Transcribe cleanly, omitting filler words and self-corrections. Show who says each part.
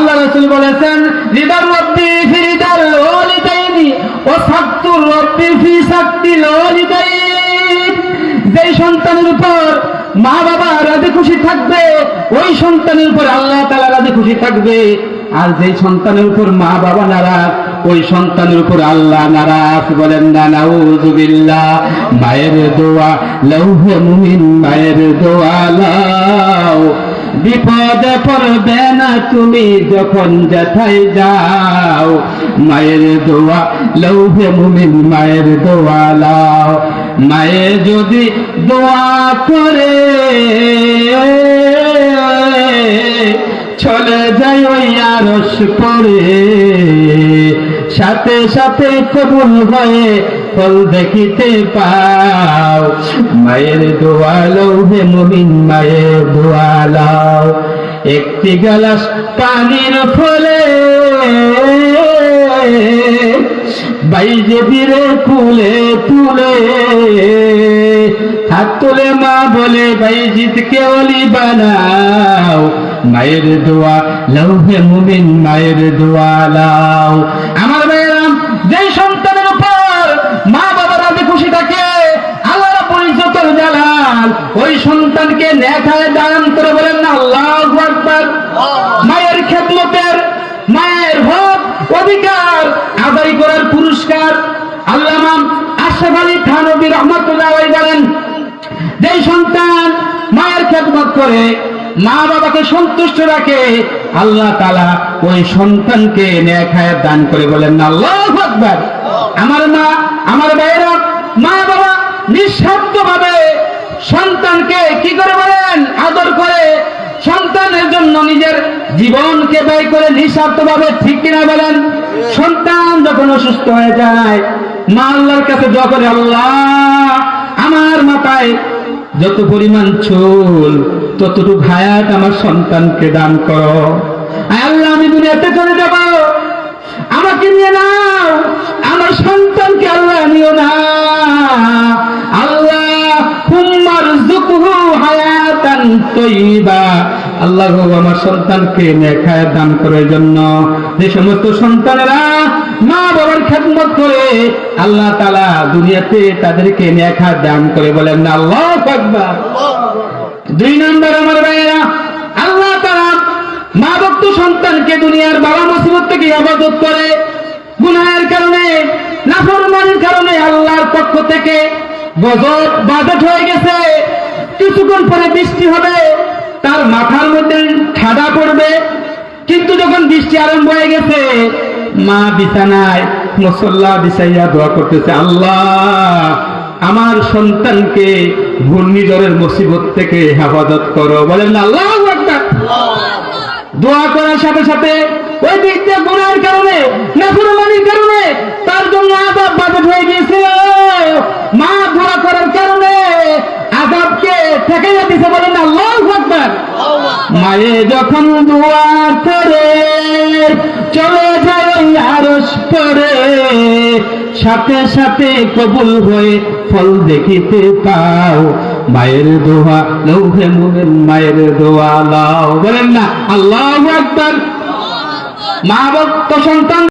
Speaker 1: আল্লাহ রাসূল বলেছেন, রিদার রব্বি ফি রিদাল ওয়ালিদাইনি ওয়া সাকতুর রব্বি ফি সাকতিল ওয়ালিদাইন। যেই সন্তানের উপর মা বাবা রাজি খুশি থাকবে, ওই সন্তানের উপর আল্লাহ তাআলা রাজি খুশি থাকবে। আর যেই সন্তানের উপর মা বাবা নারাজ, ওই সন্তানের উপর আল্লাহ নারাজ। বলেন না নাউযুবিল্লাহ। মায়ের দোয়া লৌহে মুমিন, মায়ের দোয়া লাও। বিপদে পড়বে না তুমি যখন যেথায় যাও, মায়ের দোয়া লৌহে মুমিন, মায়ের দোয়া লাও। মায়ে যদি দোয়া করে চলে যাই ওই আরশ পরে, সাথে সাথে কবুল হয়ে ফল দেখিতে পাও। মায়ের দোয়া লৌহে মুমিন, মায়ের দোয়া লাও। একটি গ্লাস পানির ফলে বাইজে দিরে তুলে তুলে হাত তুলে মা বলে বাইজিদকে ওলি বানাও। মায়ের দোয়া লৌহে মুমিন, মায়ের দোয়া লাও। আমার ভাইয়েরা, যেই সন্তানের উপর মা বাবা রাজি খুশি থাকে, আল্লাহ রাব্বুল ইজ্জতুল জালাল ওই সন্তানকে নেক হায়াত দান করে। বলেন না আল্লাহু আকবার। মায়ের খেদমতের, মায়ের হক অধিকার আদায় করার পুরস্কার আল্লামা আশরাফ আলী থানভী রাহমাতুল্লাহ আলাইহি বলেন, যেই সন্তান মায়ের খেদমত করে, মা বাবাকে সন্তুষ্ট রাখে, আল্লাহ তাআলা ওই সন্তানকে নেক হায়াত দান করে। বলেন না আল্লাহু আকবার। আমার মা, আমার ভাইয়েরা, মা বাবা নিঃস্বার্থভাবে সন্তানকে কি করে বলেন আদর করে, সন্তানের জন্য নিজের জীবনকে ব্যয় করে নিঃস্বার্থভাবে, ঠিক কিনা বলেন? সন্তান যখন অসুস্থ হয়ে যায়, মা আল্লাহর কাছে দোয়া করে, আল্লাহ আমার মাথায় যত পরিমাণ চুল ততটুকু হায়াত আমার সন্তানকে দান করো। আল্লাহ আমি দুনিয়াতে চলে যাব, আমাকে নিয়ে নাও, আমার সন্তানকে আল্লাহ নিও না। আল্লাহ হুম্মারযুকহু হায়াতান তাইয়্যিবা। আল্লাহ গো আমার সন্তানকে নেক হায়াত দান করার জন্য যে সমস্ত সন্তানেরা মা বাবার খেদমত করে, আল্লাহ তাআলা দুনিয়াতে তাদেরকে নেক হায়াত দান করে। বলেন না আল্লাহু আকবার। দুই নম্বর আমার ভাইয়েরা, আল্লাহ তাআলা মা ভক্ত সন্তানকে দুনিয়ার বালা মুসিবত থেকে হেফাজত করে। গুনাহের কারণে, নাফরমানির কারণে আল্লাহর পক্ষ থেকে গজব বাজেট হয়ে গেছে, কিছুক্ষণ পরে বৃষ্টি হবে, তার মাথার মধ্যে ঠাডা পড়বে। কিন্তু যখন বৃষ্টি আরম্ভ হয়ে গেছে, মা বিছানায় মুসল্লা বিছাইয়া দোয়া করতেছে, আল্লাহ আমার সন্তানকে ঘূর্ণিঝড়ের মুসিবত থেকে হেফাজত করো। বলেন না আল্লাহু আকবার। দোয়া করার সাথে সাথে ওই ব্যক্তির গুনাহের কারণে, নাফরমানির কারণে তার জন্য আযাব বাজেট হয়ে গিয়েছে। মা দোয়া করার কারণে আযাবকে ঠেকাইয়া দিছে। বলেন আল্লাহু আকবার। মায়ে যখন দোয়া করে চলে যায় ওই আরশ পরে, সাথে সাথে কবুল হয়ে ফল দেখিতে পাও। মায়ের দোয়া লৌহে মুমিন, মায়ের দোয়া লাও। বলেন না আল্লাহু আকবার। মা ভক্ত সন্তান